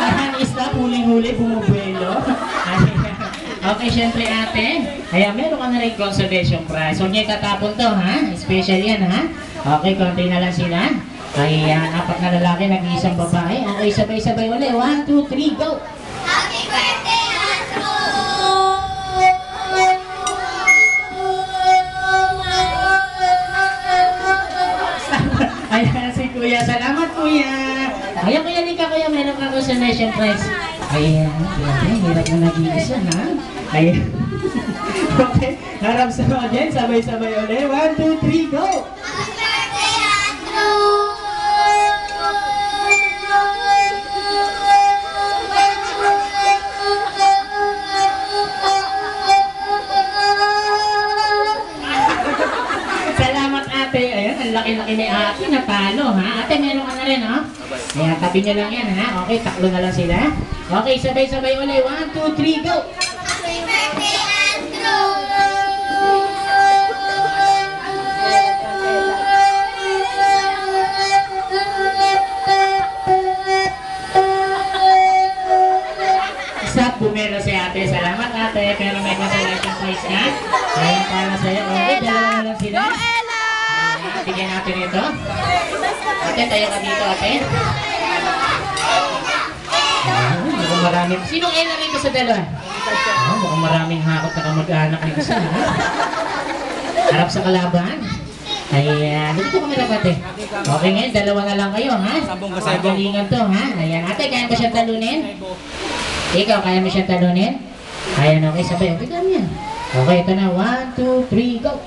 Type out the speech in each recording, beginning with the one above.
Ayan, stop, huling-huli, bumubuelo. Okay, syempre ate. Kaya meron ka na rin consolation prize. Huwag niya itatapon to, ha? Special yan, ha? Okay, konti na lang sila. Ayan, 4 na lalaki, nag-iisang babae. Okay, sabay-sabay ulit. 1, 2, 3, go! Happy birthday, Andrew! Ayan, si Kuya. Salamat, Kuya. Ayan, Kuya, Lika, Kuya, meron ka consolation prize. Ayan, hirap na nag-iisa, ha? Ayan. Okay, harap sa mga dyan, sabay-sabay ulit. 1, 2, 3, go! Happy birthday, Andrew! Salamat, ate. Ayan, ang laki-laki ni ate. Natalo, ha? Ate, meron ka na rin, ha? Ayan, tabi nyo lang yan, ha? Okay, taklo na lang sila. Okay, sabay-sabay ulit. 1, 2, 3, go! Happy birthday, Andrew! Stop, bumelo si ate. Salamat, ate. Pero may consolation prize ka. Ayan, para sa'yo. Okay, dalawa na lang sila. Ayan, bigyan natin ito. Ate, tayo ka dito, ate. Ayan, mukhang maraming... Sinong Ella rito sa dalawa? Mukhang maraming hakot na kamag-anak ng isa, ha? Harap sa kalaban. Ayan, dito kami lang, ate. Okay, ngayon, dalawa na lang kayo, ha? Magalingan to, ha? Ayan, ate, kaya mo siyang talunin? Ikaw, kaya mo siyang talunin? Ayan, okay, sabay. Okay, kami yan. Okay, ito na. 1, 2, 3, go!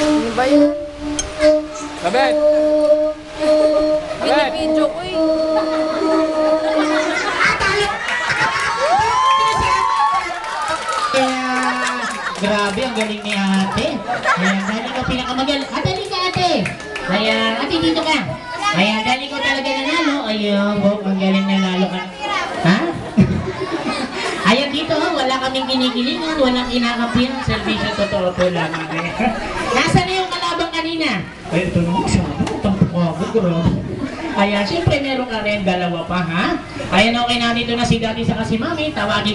Ano ba yun? Sabit! Sabit! Video ko eh. Ayan, grabe, ang galing ni ate. Ayan, dali ko pinakamagaling. Dali ka, ate. Ayan, ate, dito ka. Ayan, dali ko talaga nanalo. Ayan, ang galing nanalo ka. Ha? Ayan dito, wala kaming kinikilingan, walang kinakampihan, servisyo totoo po lang. Nasaan na yung kalabang kanina? Ay, ito naman siya. Tampok ako, grabe. Ayan, siyempre meron ka rin dalawa pa, ha? Ayan, okay na dito na si daddy sa si mami. Tawagin